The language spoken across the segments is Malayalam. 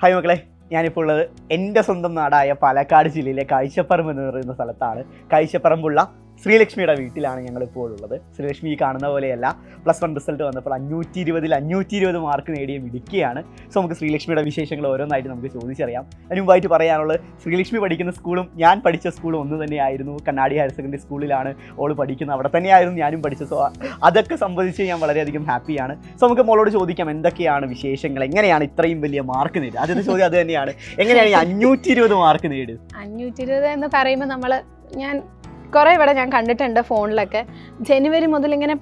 ഹായ് മക്കളെ, ഞാനിപ്പോൾ ഉള്ളത് എൻ്റെ സ്വന്തം നാടായ പാലക്കാട് ജില്ലയിലെ കാഴ്ചപ്പറമ്പ് എന്ന് പറയുന്ന സ്ഥലത്താണ്. കാഴ്ചപ്പറമ്പുള്ള ശ്രീലക്ഷ്മിയുടെ വീട്ടിലാണ് ഞങ്ങളിപ്പോൾ ഉള്ളത്. ശ്രീലക്ഷ്മി ഈ കാണുന്ന പോലെയല്ല, +1 റിസൾട്ട് വന്നപ്പോൾ 520 മാർക്ക് നേടിയ മിടുക്കിയാണ്. സോ നമുക്ക് ശ്രീലക്ഷ്മിയുടെ വിശേഷങ്ങൾ ഓരോന്നായിട്ട് നമുക്ക് ചോദിച്ചറിയാം. അതിന് മുമ്പായിട്ട് പറയാനുള്ളത്, ശ്രീലക്ഷ്മി പഠിക്കുന്ന സ്കൂളും ഞാൻ പഠിച്ച സ്കൂളും ഒന്ന് തന്നെയായിരുന്നു. കണ്ണാടി ഹയർ സെക്കൻഡറി സ്കൂളിലാണ് ഓള് പഠിക്കുന്നത്, അവിടെ തന്നെയായിരുന്നു ഞാനും പഠിച്ചത്. സോ അതൊക്കെ സംബന്ധിച്ച് ഞാൻ വളരെയധികം ഹാപ്പിയാണ്. സോ നമുക്ക് മോളോട് ചോദിക്കാം, എന്തൊക്കെയാണ് വിശേഷങ്ങൾ, എങ്ങനെയാണ് ഇത്രയും വലിയ മാർക്ക് നേടുക? ആദ്യത്തെ ചോദ്യം അത് തന്നെയാണ്, എങ്ങനെയാണ് ഈ 520 മാർക്ക് നേടുക? 520 എന്ന് പറയുമ്പോൾ ഞാൻ കുറേ ഇവിടെ ഞാൻ കണ്ടിട്ടുണ്ട് ഫോണിലൊക്കെ. ജനുവരി മുതൽ ഇങ്ങനെ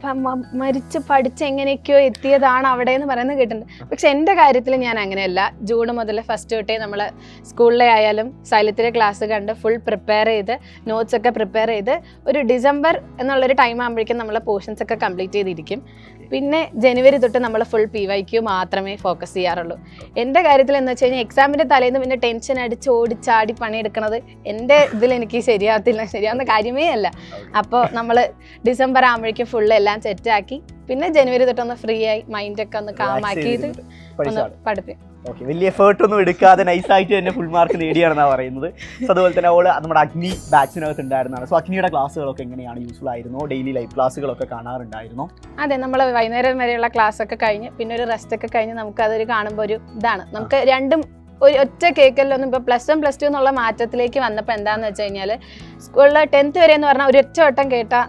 മരിച്ച് പഠിച്ച് എങ്ങനെയൊക്കെയോ എത്തിയതാണ് അവിടെ എന്ന് പറയുന്നത് കേട്ടിട്ടുണ്ട്. പക്ഷെ എൻ്റെ കാര്യത്തിൽ ഞാൻ അങ്ങനെയല്ല. ജൂൺ മുതൽ ഫസ്റ്റ് തൊട്ടേ നമ്മൾ സ്കൂളിലെ ആയാലും സൈലത്തിലെ ക്ലാസ് കണ്ട് ഫുൾ പ്രിപ്പയർ ചെയ്ത് നോട്ട്സൊക്കെ പ്രിപ്പയർ ചെയ്ത് ഒരു ഡിസംബർ എന്നുള്ളൊരു ടൈം ആകുമ്പോഴേക്കും നമ്മൾ പോർഷൻസ് ഒക്കെ കംപ്ലീറ്റ് ചെയ്തിരിക്കും. പിന്നെ ജനുവരി തൊട്ട് നമ്മൾ ഫുൾ PYQ മാത്രമേ ഫോക്കസ് ചെയ്യാറുള്ളൂ. എൻ്റെ കാര്യത്തിൽ എന്ന് വെച്ച് കഴിഞ്ഞാൽ എക്സാമിൻ്റെ തലേന്ന് പിന്നെ ടെൻഷൻ അടിച്ച് ഓടിച്ചാടി പണിയെടുക്കണത് എൻ്റെ ഇതിൽ എനിക്ക് ശരിയാവുന്ന കാര്യമേ അല്ല. അപ്പോൾ നമ്മൾ ഡിസംബർ ആകുമ്പോഴേക്കും ഫുള്ള് എല്ലാം സെറ്റാക്കി പിന്നെ ജനുവരി തൊട്ടൊന്ന് ഫ്രീ ആയി മൈൻഡൊക്കെ ഒന്ന് കാമാക്കിയത് ഒന്ന് പഠിപ്പിക്കും. ഓക്കെ, വലിയ എഫേർട്ട് ഒന്നും എടുക്കാതെ നൈസായിട്ട് തന്നെ ഫുൾ മാർക്ക് നേടിയാണെന്നാണ് പറയുന്നത്. സോ അതുപോലെ തന്നെ അവള് നമ്മുടെ അഗ്നി ബാച്ചിനകത്ത് ഉണ്ടായിരുന്നതാണ്. സോ അഗ്നിയുടെ ക്ലാസ്സുകളൊക്കെ എങ്ങനെയാണ്, യൂസ്ഫുൾ ആയിരുന്നോ? ഡെയിലി ലൈവ് ക്ലാസ്സുകളൊക്കെ കാണാറുണ്ടായിരുന്നോ? അതെ, നമ്മൾ വൈകുന്നേരം വരെയുള്ള ക്ലാസ് ഒക്കെ കഴിഞ്ഞ് പിന്നെ ഒരു റെസ്റ്റ് ഒക്കെ കഴിഞ്ഞ് നമുക്ക് അതൊരു കാണുമ്പോൾ ഒരു ഇതാണ്. നമുക്ക് രണ്ടും ഒരു ഒറ്റ കേൾക്കലൊന്നും ഇപ്പോൾ +1 +2 എന്നുള്ള മാറ്റത്തിലേക്ക് വന്നപ്പോൾ എന്താണെന്ന് വെച്ച് കഴിഞ്ഞാൽ സ്കൂളിൽ 10th വരെ എന്ന് പറഞ്ഞാൽ ഒരു ഒറ്റ വട്ടം കേട്ടാൽ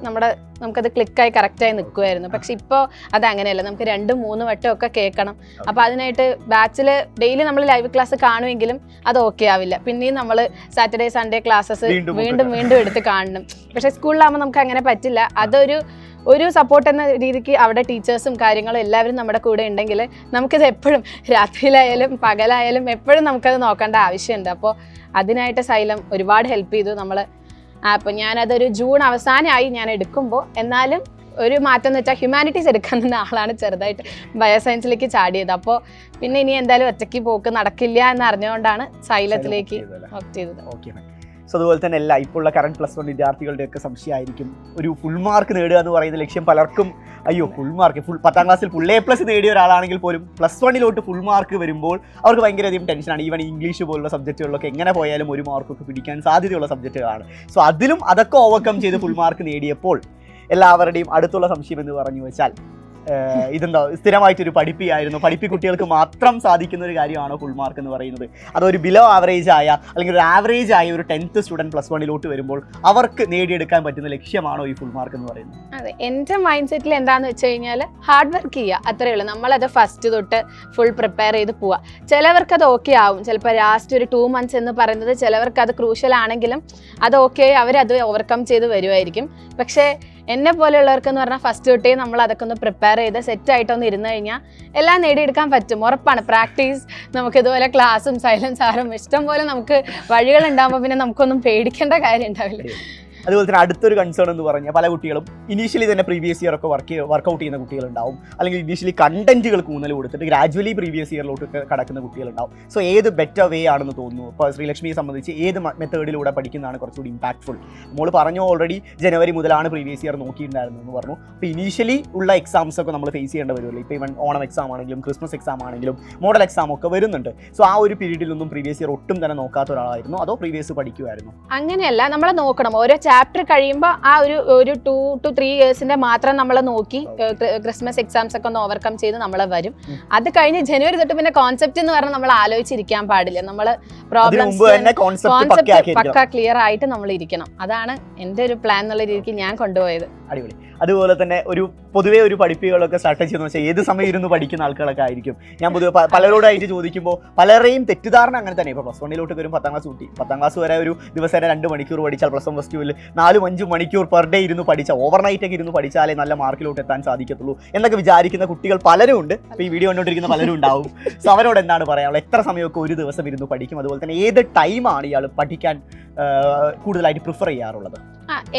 നമുക്കത് ക്ലിക്കായി കറക്റ്റായി നിൽക്കുമായിരുന്നു. പക്ഷെ ഇപ്പോൾ അതങ്ങനെയല്ല, നമുക്ക് 2-3 വട്ടം ഒക്കെ കേൾക്കണം. അപ്പോൾ അതിനായിട്ട് ബാച്ചിൽ ഡെയിലി നമ്മൾ ലൈവ് ക്ലാസ് കാണുമെങ്കിലും അത് ഓക്കെ ആവില്ല. പിന്നെയും നമ്മൾ സാറ്റർഡേ സൺഡേ ക്ലാസ്സസ് വീണ്ടും എടുത്ത് കാണണം. പക്ഷേ സ്കൂളിലാകുമ്പോൾ നമുക്ക് അങ്ങനെ പറ്റില്ല. ഒരു സപ്പോർട്ട് എന്ന രീതിക്ക് അവിടെ ടീച്ചേഴ്സും കാര്യങ്ങളും എല്ലാവരും നമ്മുടെ കൂടെ ഉണ്ടെങ്കിൽ നമുക്കിത് എപ്പോഴും രാത്രിയിലായാലും പകലായാലും എപ്പോഴും നമുക്കത് നോക്കേണ്ട ആവശ്യമുണ്ട്. അപ്പോൾ അതിനായിട്ട് സൈലം ഒരുപാട് ഹെൽപ്പ് ചെയ്തു നമ്മൾ. അപ്പോൾ ഞാനതൊരു ജൂൺ അവസാനമായി ഞാൻ എടുക്കുമ്പോൾ, എന്നാലും ഒരു മാറ്റം എന്ന് വെച്ചാൽ ഹ്യൂമാനിറ്റീസ് എടുക്കാൻ നിന്ന ആളാണ് ചെറുതായിട്ട് ബയോസയൻസിലേക്ക് ചാടിയത്. അപ്പോൾ പിന്നെ ഇനി എന്തായാലും ഒറ്റയ്ക്ക് പോക്ക് നടക്കില്ല എന്ന് അറിഞ്ഞുകൊണ്ടാണ് സൈലത്തിലേക്ക് ഓപ്റ്റ് ചെയ്തത്. സോ അതുപോലെ തന്നെ അല്ല, ഇപ്പോൾ ഉള്ള കറണ്ട് +1 വിദ്യാർത്ഥികളുടെയൊക്കെ സംശയമായിരിക്കും, ഒരു ഫുൾ മാർക്ക് നേടുക എന്ന് പറയുന്ന ലക്ഷ്യം പലർക്കും, അയ്യോ ഫുൾ മാർക്ക് 10ാം ക്ലാസ്സിൽ ഫുൾ A+ നേടിയ ഒരാളാണെങ്കിൽ പോലും +1 ഫുൾ മാർക്ക് വരുമ്പോൾ അവർക്ക് ഭയങ്കരധികം ടെൻഷനാണ്. ഈവൻ ഇംഗ്ലീഷ് പോലുള്ള സബ്ജക്റ്റുകളിലൊക്കെ എങ്ങനെ പോയാലും ഒരു മാർക്കൊക്കെ പിടിക്കാൻ സാധ്യതയുള്ള സബ്ജക്റ്റുകളാണ്. സോ അതിലും അതൊക്കെ ഓവർകം ചെയ്ത് ഫുൾ മാർക്ക് നേടിയപ്പോൾ എല്ലാവരുടെയും അടുത്തുള്ള സംശയം എന്ന് പറഞ്ഞു വെച്ചാൽ, ഇതെന്താ സ്ഥിരമായിട്ടൊരു പഠിപ്പിയായിരുന്നു, പഠിപ്പി കുട്ടികൾക്ക് മാത്രം സാധിക്കുന്ന ഒരു കാര്യമാണോ ഫുൾ മാർക്ക് എന്ന് പറയുന്നത്? അതൊരു ബിലോ ആവറേജ് ആയ അല്ലെങ്കിൽ ഒരു ആവറേജ് ആയ ഒരു 10th സ്റ്റുഡൻറ്റ് +1 വരുമ്പോൾ അവർക്ക് നേടിയെടുക്കാൻ പറ്റുന്ന ലക്ഷ്യമാണോ ഈ ഫുൾ മാർക്ക് എന്ന് പറയുന്നത്? അതെ, എൻ്റെ മൈൻഡ് സെറ്റിൽ എന്താണെന്ന് വെച്ച് കഴിഞ്ഞാൽ ഹാർഡ് വർക്ക് ചെയ്യുക, അത്രയേ ഉള്ളൂ. നമ്മളത് ഫസ്റ്റ് തൊട്ട് ഫുൾ പ്രിപ്പയർ ചെയ്ത് പോവുക. ചിലവർക്കത് ഓക്കെ ആവും, ചിലപ്പോൾ ലാസ്റ്റ് ഒരു 2 months എന്ന് പറയുന്നത് ചിലവർക്ക് അത് ക്രൂഷ്യൽ ആണെങ്കിലും അത് ഓക്കെ അവരത് ഓവർകം ചെയ്ത് വരുമായിരിക്കും. പക്ഷേ എന്നെ പോലെയുള്ളവർക്ക് എന്ന് പറഞ്ഞാൽ ഫസ്റ്റ് തൊട്ടേ നമ്മൾ അതൊക്കെ ഒന്ന് പ്രിപ്പയർ ചെയ്ത് സെറ്റായിട്ടൊന്ന് ഇരുന്ന് കഴിഞ്ഞാൽ എല്ലാം നേടിയെടുക്കാൻ പറ്റും, ഉറപ്പാണ്. പ്രാക്ടീസ്, നമുക്ക് ഇതുപോലെ ക്ലാസ്സും സൈലൻസാറും ഇഷ്ടം പോലെ നമുക്ക് വഴികളുണ്ടാകുമ്പോൾ പിന്നെ നമുക്കൊന്നും പേടിക്കേണ്ട കാര്യം ഉണ്ടാവില്ല. അതുപോലെ തന്നെ അടുത്തൊരു കൺസേൺ എന്ന് പറഞ്ഞാൽ, പല കുട്ടികളും ഇനീഷ്യലി തന്നെ പ്രീവിയസ് ഇയർ ഒക്കെ വർക്കൗട്ട് ചെയ്യുന്ന കുട്ടികളുണ്ടാവും, അല്ലെങ്കിൽ ഇനീഷ്യലി കണ്ടന്റുകൾക്ക് ഊന്നൽ കൊടുത്തിട്ട് ഗ്രാജുവലി പ്രീവിയസ് ഇയറിലോട്ട് കടക്കുന്ന കുട്ടികളുണ്ടാവും. സോ ഏത് ബെറ്റർ വേ ആണെന്ന് തോന്നുന്നു? ഇപ്പോൾ ശ്രീലക്ഷ്മിയെ സംബന്ധിച്ച് ഏത് മെത്തേഡിലൂടെ പഠിക്കുന്നതാണ് കുറച്ചുകൂടി ഇമ്പാക്ട്ഫുൾ? നമ്മൾ പറഞ്ഞു ഓൾറെഡി ജനുവരി മുതലാണ് പ്രീവിയസ് ഇയർ നോക്കിയിട്ടുണ്ടായിരുന്നെന്ന് പറഞ്ഞു. അപ്പോൾ ഇനീഷ്യലി ഉള്ള എക്സാംസ് ഒക്കെ നമ്മൾ ഫേസ് ചെയ്യേണ്ടി വരുമല്ലോ. ഇപ്പോൾ ഇവൻ ഓണം എക്സാം ആണെങ്കിലും ക്രിസ്മസ് എക്സാം ആണെങ്കിലും മോഡൽ എക്സാം ഒക്കെ വരുന്നുണ്ട്. സോ ആ ഒരു പീരീഡിലൊന്നും പ്രീവിയസ് ഇയർ ഒട്ടും തന്നെ നോക്കാത്ത ഒരാളായിരുന്നു, അതോ പ്രീവിയസ് പഠിക്കുമായിരുന്നു? അങ്ങനെയല്ല, നമ്മൾ നോക്കണം. ഓരോ ചാപ്റ്റർ കഴിയുമ്പോൾ ആ ഒരു 2 to 3 yearsന്റെ മാത്രം നമ്മൾ നോക്കി ക്രിസ്മസ് എക്സാംസ് ഒക്കെ ഒന്ന് ഓവർകം ചെയ്ത് നമ്മൾ വരും. അത് കഴിഞ്ഞ് ജനുവരി തൊട്ട് പിന്നെ കോൺസെപ്റ്റ് എന്ന് പറഞ്ഞാൽ നമ്മൾ ആലോചിച്ചിരിക്കാൻ പാടില്ല. നമ്മൾ പ്രോബ്ലംസ് കോൺസെപ്റ്റ് പക്ക ക്ലിയർ ആയിട്ട് നമ്മൾ ഇരിക്കണം. അതാണ് എൻ്റെ ഒരു പ്ലാൻ എന്നുള്ള രീതിക്ക് ഞാൻ കൊണ്ടുപോയത്. അടിപൊളി. അതുപോലെ തന്നെ പൊതുവേ ഒരു പഠിപ്പികളൊക്കെ സ്റ്റാർട്ട് ചെയ്യുന്ന വെച്ചാൽ ഏത് സമയം ഇരുന്ന് പഠിക്കുന്ന ആൾക്കാരൊക്കെ ആയിരിക്കും. ഞാൻ പൊതുവെ പലരോടായിട്ട് ചോദിക്കുമ്പോൾ പലരെയും തെറ്റിദ്ധാരണ അങ്ങനെ തന്നെ. ഇപ്പോൾ +1 വരും 10ാം ക്ലാസ് കൂട്ടി, 10ാം ക്ലാസ് വരെ ഒരു ദിവസം 2 മണിക്കൂർ പഠിച്ചാൽ +1 +2 4-5 മണിക്കൂർ പെർ ഡേ ഇരുന്ന് പഠിച്ചാൽ, ഓവർനൈറ്റ് ഒക്കെ ഇരുന്ന് പഠിച്ചാലേ നല്ല മാർക്കിലോട്ട് എത്താൻ സാധിക്കത്തുള്ളൂ എന്നൊക്കെ വിചാരിക്കുന്ന കുട്ടികൾ പലരും ഉണ്ട്. അപ്പോൾ ഈ വീഡിയോ കണ്ടുകൊണ്ടിരിക്കുന്ന പലരും ഉണ്ടാവും. സോ അവരോട് എന്താണ് പറയാനുള്ളത്? എത്ര സമയമൊക്കെ ഒരു ദിവസം ഇരുന്ന് പഠിക്കും? അതുപോലെ തന്നെ ഏത് ടൈമാണ് ഇയാൾ പഠിക്കാൻ കൂടുതലായിട്ട് പ്രിഫർ ചെയ്യാറുള്ളത്?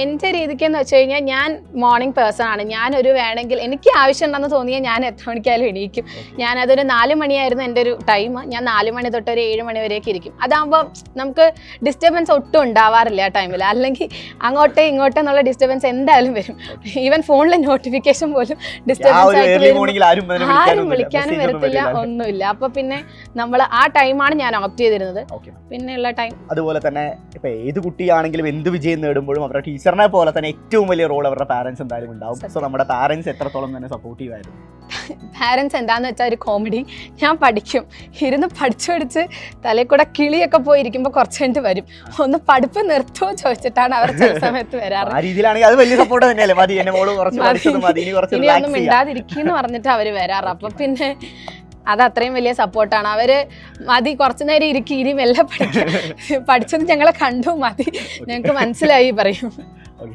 എൻ്റെ രീതിക്ക് എന്ന് വെച്ച് കഴിഞ്ഞാൽ ഞാൻ മോർണിംഗ് പേഴ്സൺ ആണ്. ഞാനൊരു വേണമെങ്കിൽ എനിക്ക് ആവശ്യമുണ്ടെന്ന് തോന്നിയാൽ ഞാൻ എത്ര മണിക്കായാലും എണീക്കും. ഞാനതൊരു 4 മണിയായിരുന്നു എൻ്റെ ഒരു ടൈം. ഞാൻ 4 മണി തൊട്ട് ഒരു 7 മണി വരെയൊക്കെ ഇരിക്കും. അതാകുമ്പോൾ നമുക്ക് ഡിസ്റ്റർബൻസ് ഒട്ടും ഉണ്ടാവാറില്ല ആ ടൈമിൽ. അല്ലെങ്കിൽ അങ്ങോട്ടേ ഇങ്ങോട്ടേ എന്നുള്ള ഡിസ്റ്റർബൻസ് എന്തായാലും വരും. ഈവൻ ഫോണിലെ നോട്ടിഫിക്കേഷൻ പോലും ഡിസ്റ്റർബൻസ് ആയിട്ട് ആരും വിളിക്കാനും വരത്തില്ല, ഒന്നുമില്ല. അപ്പൊ പിന്നെ നമ്മൾ ആ ടൈമാണ് ഞാൻ ഓപ്റ്റ് ചെയ്തിരുന്നത്. പിന്നെയുള്ള ടൈം അതുപോലെ തന്നെ ഇപ്പൊ ഏത് കുട്ടിയാണെങ്കിലും എന്ത് വിജയം നേടുമ്പോഴും അവരുടെ ടീച്ചറിനെ പോലെ തന്നെ ഏറ്റവും വലിയ റോൾ അവരുടെ പാരന്റ്സ് എന്തായാലും ഉണ്ടാവും. സോ നമ്മുടെ പാരന്റ്സ് എത്രത്തോളം തന്നെ സപ്പോർട്ടീവ് ആയിരുന്നു? പാരൻസ് എന്താന്ന് വെച്ചാൽ ഒരു കോമഡി. ഞാൻ പഠിക്കും, ഇരുന്ന് പഠിച്ച് തലയിൽ കൂടെ കിളിയൊക്കെ പോയിരിക്കുമ്പോൾ കുറച്ച് കഴിഞ്ഞിട്ട് വരും, ഒന്ന് പഠിപ്പ് നിർത്തുമോ ചോദിച്ചിട്ടാണ് അവർ ചില സമയത്ത് വരാറ്. ആ രീതിയിലാണെങ്കിൽ അത് വലിയ സപ്പോർട്ട് തന്നെയല്ലേ, മതി എന്നെ മോള് ഇനി ഒന്നും മിണ്ടാതിരിക്കുന്നു പറഞ്ഞിട്ട് അവര് വരാറ്. അപ്പൊ പിന്നെ അത് അത്രയും വലിയ സപ്പോർട്ടാണ്. അവര് മതി കുറച്ചു നേരം ഇരിക്കും, ഇനി മെല്ലെ പഠിച്ചത് ഞങ്ങളെ കണ്ടു, മതി ഞങ്ങൾക്ക് മനസ്സിലായി പറയും.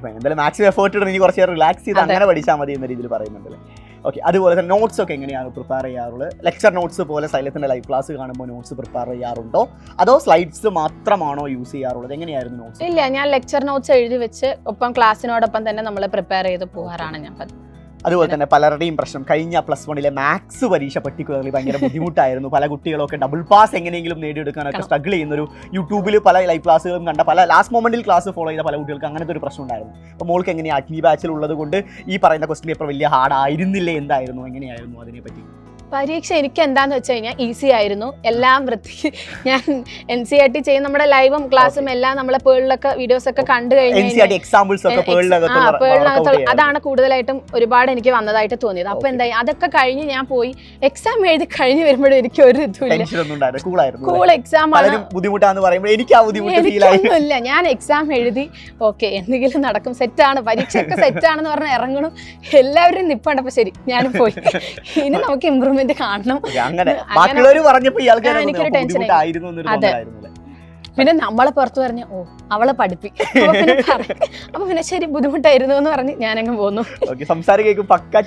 എന്തായാലും മാക്സിമം എഫേർട്ട് ഇടുന്ന ഇനി കുറച്ച് റിലാക്സ് ചെയ്ത് അങ്ങനെ പഠിച്ചാൽ മതി എന്ന രീതിയിൽ പറയുന്നുണ്ടല്ലേ. ഓക്കെ, അതുപോലെ തന്നെ നോട്ട്സ് ഒക്കെ എങ്ങനെയാണ് പ്രിപ്പയർ ചെയ്യാറുള്ളത്? ലെക്ചർ നോട്ട്സ് പോലെ സൈലത്തിൻ്റെ ലൈവ് ക്ലാസ് കാണുമ്പോൾ നോട്ട്സ് പ്രിപ്പയർ ചെയ്യാറുണ്ടോ, അതോ സ്ലൈഡ്സ് മാത്രമാണോ യൂസ് ചെയ്യാറുള്ളത്? എങ്ങനെയായിരുന്നു നോട്ട്സ്? ഇല്ല, ഞാൻ ലെക്ചർ നോട്ട്സ് എഴുതി വെച്ച് ഒപ്പം ക്ലാസ്സിനോടൊപ്പം തന്നെ നമ്മൾ പ്രിപ്പയർ ചെയ്ത് പോകാറാണ് ഞാൻ. അതുപോലെ തന്നെ പലരുടെയും പ്രശ്നം കഴിഞ്ഞ +1 മാത്സ് പരീക്ഷ പർട്ടിക്കുലർലി ഭയങ്കര ബുദ്ധിമുട്ടായിരുന്നു. പല കുട്ടികളൊക്കെ ഡബിൾ പാസ് എങ്ങനെയെങ്കിലും നേടിയെടുക്കാനൊക്കെ സ്ട്രഗിൾ ചെയ്യുന്നൊരു യൂട്യൂബിൽ പല ലൈവ് ക്ലാസ്സുകളും കണ്ട, പല ലാസ്റ്റ് മൊമെന്റിൽ ക്ലാസ് ഫോളോ ചെയ്ത പല കുട്ടികൾക്ക് അങ്ങനത്തെ ഒരു പ്രശ്നം ഉണ്ടായിരുന്നു. അപ്പോൾ മോൾക്ക് എങ്ങനെയാണ് അഗ്നി ബാച്ചിൽ ഉള്ളത് കൊണ്ട് ഈ പറയുന്ന ക്വസ്റ്റ്യൻ പേപ്പർ വലിയ ഹാർഡ് ആയിരുന്നില്ലേ, എന്തായിരുന്നു, എങ്ങനെയായിരുന്നു അതിനെപ്പറ്റി? പരീക്ഷ എനിക്ക് എന്താന്ന് വെച്ച് കഴിഞ്ഞാൽ ഈസി ആയിരുന്നു. എല്ലാം വൃത്തി, ഞാൻ NCERT ചെയ്യും, നമ്മുടെ ലൈവും ക്ലാസ്സും എല്ലാം നമ്മളെ പേളിലൊക്കെ വീഡിയോസ് ഒക്കെ കണ്ടു കഴിഞ്ഞാൽ അതാണ് കൂടുതലായിട്ടും ഒരുപാട് എനിക്ക് വന്നതായിട്ട് തോന്നിയത്. അപ്പൊ എന്തായി, അതൊക്കെ കഴിഞ്ഞ് ഞാൻ പോയി എക്സാം എഴുതി കഴിഞ്ഞ് വരുമ്പോഴും എനിക്ക് ഒരു ഇതുമില്ല, കൂൾ എക്സാം ആണ്. എനിക്കൊന്നുമില്ല, ഞാൻ എക്സാം എഴുതി ഓക്കെ എന്തെങ്കിലും നടക്കും, സെറ്റാണ്, പരീക്ഷയൊക്കെ സെറ്റാണെന്ന് പറഞ്ഞ് ഇറങ്ങണം. എല്ലാവരും നിപ്പണ്ടപ്പോ ശരി ഞാനും പോയി, ഇനി നമുക്ക് ഇമ്പ്രൂവ്മെന്റ് കാണണം. എനിക്കൊരു ടെൻഷൻ. പിന്നെ നമ്മളെ പുറത്ത് പറഞ്ഞു ഓ അവളെ പഠിപ്പിക്കും, അപ്പൊ പിന്നെ ശരി ബുദ്ധിമുട്ടായിരുന്നു എന്ന് പറഞ്ഞ് ഞാനങ്ങ് പോന്നു. സംസാരിക്കും പക്ക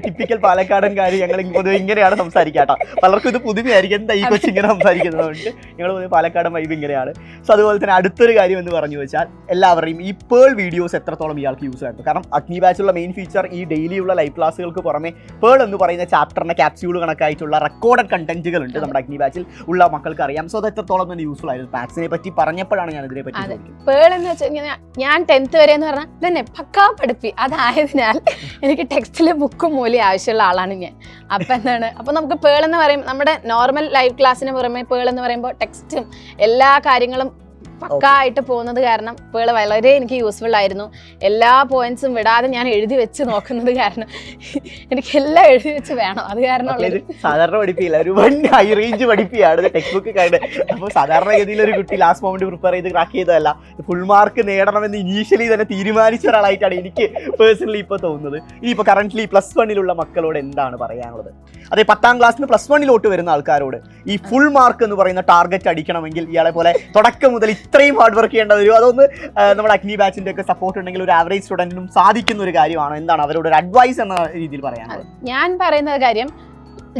ടിപ്പിക്കൽ പാലക്കാടൻ കാര്യം. ഞങ്ങൾ പൊതുവെ ഇങ്ങനെയാണ് സംസാരിക്കാട്ടോ, പലർക്കും ഇത് പുതുമയായിരിക്കും, എന്താ ഈ കൊച്ചു ഇങ്ങനെ സംസാരിക്കുന്നതുകൊണ്ട് ഞങ്ങൾ പൊതുവെ പാലക്കാടൻ വൈബ് ഇങ്ങനെയാണ്. സോ അതുപോലെ തന്നെ അടുത്തൊരു കാര്യം എന്ന് പറഞ്ഞു വെച്ചാൽ എല്ലാവരുടെയും ഈ പേൾ വീഡിയോസ് എത്രത്തോളം ഇയാൾക്ക് യൂസ് ആയിരുന്നു? കാരണം അഗ്നി ബാച്ചിലുള്ള മെയിൻ ഫീച്ചർ ഈ ഡെയിലിയുള്ള ലൈവ് ക്ലാസ്സുകൾക്ക് പുറമെ പേൾ എന്ന് പറയുന്ന ചാപ്റ്ററിന്റെ ക്യാപ്സ്യൂൾ കണക്കായിട്ടുള്ള റെക്കോർഡഡ് കണ്ടന്റുകൾ ഉണ്ട് നമ്മുടെ അഗ്നി ബാച്ചിൽ ഉള്ള മക്കൾക്ക് അറിയാം. സോ അത് എത്രത്തോളം തന്നെ യൂസ്ഫുൾ ആയിരുന്നു? മാത്സിനെ പറ്റി പറഞ്ഞപ്പോഴാണ് ഞാൻ ഇതിനെ പറ്റി. പേൾ എന്ന് വെച്ച് കഴിഞ്ഞാൽ ഞാൻ 10th വരെ എന്ന് പറഞ്ഞാൽ തന്നെ പക്കാ പഠിപ്പി, അതായതിനാൽ എനിക്ക് ടെക്സ്റ്റിലെ ബുക്കും മൂല്യം ആവശ്യമുള്ള ആളാണ് ഞാൻ. അപ്പൊ എന്താണ്, അപ്പൊ നമുക്ക് പേൾ എന്ന് പറയുമ്പോൾ നമ്മുടെ നോർമൽ ലൈവ് ക്ലാസ്സിന് പുറമെ പേൾ എന്ന് പറയുമ്പോൾ ടെക്സ്റ്റും എല്ലാ കാര്യങ്ങളും പക്ക ആയിട്ട് പോകുന്നത് കാരണം പേള് വളരെ എനിക്ക് യൂസ്ഫുൾ ആയിരുന്നു. എല്ലാ പോയിന്റ്സും വിടാതെ ഞാൻ എഴുതി വെച്ച് നോക്കുന്നത് കാരണം എനിക്ക് എല്ലാം എഴുതി വെച്ച് വേണം. അത് കാരണം സാധാരണ പഠിപ്പില്ല, ഒരു ഹൈ റേഞ്ച് പഠിപ്പിയാണ് ടെക്സ്റ്റ് ബുക്ക് കഴിഞ്ഞ. അപ്പോൾ സാധാരണഗതിയിൽ ഒരു കുട്ടി ലാസ്റ്റ് മൊമെന്റ് പ്രിപ്പയർ ചെയ്ത് ക്രാക്ക് ചെയ്തതല്ല, ഫുൾ മാർക്ക് നേടണമെന്ന് ഇനീഷ്യലി തന്നെ തീരുമാനിച്ച ഒരാളായിട്ടാണ് എനിക്ക് പേഴ്സണലി ഇപ്പോൾ തോന്നുന്നത്. ഇനിയിപ്പോൾ കറന്റ്ലി +1 മക്കളോട് എന്താണ് പറയാനുള്ളത്? അതെ, 10ാം ക്ലാസ്സിന് +1 വരുന്ന ആൾക്കാരോട് ഈ ഫുൾ മാർക്ക് എന്ന് പറയുന്ന ടാർഗറ്റ് അടിക്കണമെങ്കിൽ ഇയാളെ പോലെ തുടക്കം മുതൽ ഇത്രയും ഹാർഡ് വർക്ക് ചെയ്യേണ്ട വരും? അതൊന്ന് നമ്മുടെ അഗ്നി ബാച്ചിന്റെ ഒക്കെ സപ്പോർട്ട് ഉണ്ടെങ്കിൽ ഒരു ആവറേജ് സ്റ്റുഡന്റിനും സാധിക്കുന്ന ഒരു കാര്യമാണ്. എന്താണ് അവരോട് ഒരു അഡ്വൈസ് എന്ന രീതിയിൽ പറയാനുള്ളത്? ഞാൻ പറയുന്ന കാര്യം,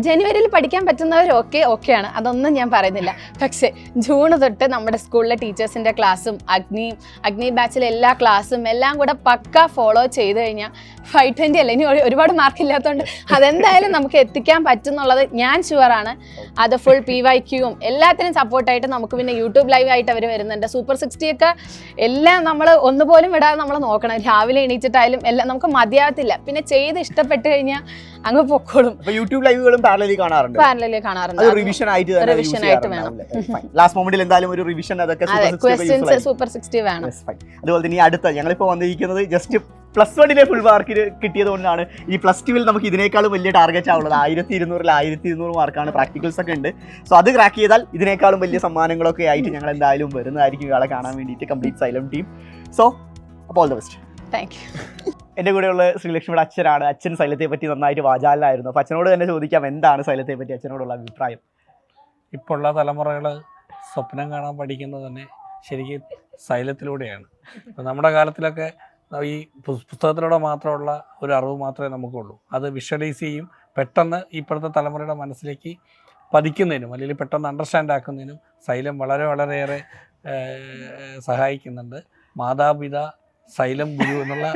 ജനുവരിയിൽ പഠിക്കാൻ പറ്റുന്നവരൊക്കെ ഓക്കെയാണ്, അതൊന്നും ഞാൻ പറയുന്നില്ല. പക്ഷേ ജൂൺ തൊട്ട് നമ്മുടെ സ്കൂളിലെ ടീച്ചേഴ്സിൻ്റെ ക്ലാസ്സും അഗ്നി ബാച്ചിലെ എല്ലാ ക്ലാസ്സും എല്ലാം കൂടെ പക്ക ഫോളോ ചെയ്ത് കഴിഞ്ഞാൽ 520 അല്ല, ഇനി ഒരുപാട് മാർക്ക് ഇല്ലാത്തതുകൊണ്ട് അതെന്തായാലും നമുക്ക് എത്തിക്കാൻ പറ്റുന്നുള്ളത് ഞാൻ ഷുവറാണ്. അത് ഫുൾ PYQയും എല്ലാത്തിനും സപ്പോർട്ടായിട്ട് നമുക്ക് പിന്നെ യൂട്യൂബ് ലൈവ് ആയിട്ട് അവർ വരുന്നുണ്ട്. സൂപ്പർ 60 ഒക്കെ എല്ലാം നമ്മൾ ഒന്നുപോലും വിടാതെ നമ്മൾ നോക്കണം. രാവിലെ എണീച്ചിട്ടായാലും എല്ലാം നമുക്ക് മതിയാകത്തില്ല. പിന്നെ ചെയ്ത് ഇഷ്ടപ്പെട്ട് കഴിഞ്ഞാൽ അങ്ങ് പൊക്കോളും. യൂട്യൂബ് ലൈവുകളും പാരലലി കാണാറുണ്ട്. റിവിഷൻ ആയിട്ട് വേണം. ലാസ്റ്റ് മൊമെന്റിൽ എന്തായാലും ഒരു റിവിഷൻ അതൊക്കെ സൂപ്പർ 60 വേണം. അതുപോലെ തന്നെ അടുത്ത ഞങ്ങളിപ്പോൾ വന്നിരിക്കുന്നത് ജസ്റ്റ് +1 ഫുൾ മാർക്ക് കിട്ടിയത് കൊണ്ടാണ്. ഈ +2 നമുക്ക് ഇതിനേക്കാളും വലിയ ടാർഗറ്റ് ആവുള്ളത്. 1200 1200 മാർക്കാണ്, പ്രാക്ടിക്കൽസ് ഒക്കെ ഉണ്ട്. സോ അത് ക്രാക്ക് ചെയ്താൽ ഇതിനേക്കാളും വലിയ സമ്മാനങ്ങളൊക്കെ ആയിട്ട് ഞങ്ങൾ എന്തായാലും വരുന്നതായിരിക്കും ഇയാളെ കാണാൻ വേണ്ടിയിട്ട്, കംപ്ലീറ്റ് സൈലം ടീം. സോ അപ്പോൾ all the best. Thank you. എൻ്റെ കൂടെയുള്ള ശ്രീലക്ഷ്മിയുടെ അച്ഛനാണ്. അച്ഛൻ സൈലത്തെ പറ്റി നന്നായിട്ട് വാചാലായിരുന്നു. അപ്പോൾ അച്ഛനോട് തന്നെ ചോദിക്കാം, എന്താണ് സൈലത്തെ പറ്റി അച്ഛനോടുള്ള അഭിപ്രായം? ഇപ്പോൾ ഉള്ള തലമുറകൾ സ്വപ്നം കാണാൻ പഠിക്കുന്നത് തന്നെ ശരിക്കും സൈലത്തിലൂടെയാണ്. ഇപ്പോൾ നമ്മുടെ കാലത്തിലൊക്കെ ഈ പുസ്തകത്തിലൂടെ മാത്രമുള്ള ഒരു അറിവ് മാത്രമേ നമുക്കുള്ളൂ. അത് വിഷ്വലൈസ് ചെയ്യും, പെട്ടെന്ന് ഇപ്പോഴത്തെ തലമുറയുടെ മനസ്സിലേക്ക് പതിക്കുന്നതിനും അല്ലെങ്കിൽ പെട്ടെന്ന് അണ്ടർസ്റ്റാൻഡ് ആക്കുന്നതിനും സൈലം വളരെയേറെ സഹായിക്കുന്നുണ്ട്. മാതാപിതാ സൈലം ഗുരു എന്നുള്ള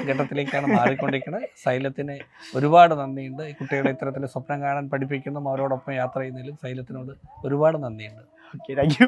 ഘട്ടത്തിലേക്കാണ് മാറിക്കൊണ്ടിരിക്കുന്നത്. സൈലത്തിന് ഒരുപാട് നന്ദിയുണ്ട്. ഈ കുട്ടികളെ ഇത്തരത്തിൽ സ്വപ്നം കാണാൻ പഠിപ്പിക്കുന്നതും അവരോടൊപ്പം യാത്ര ചെയ്യുന്നതിലും സൈലത്തിനോട് ഒരുപാട് നന്ദിയുണ്ട്. Okay, thank you.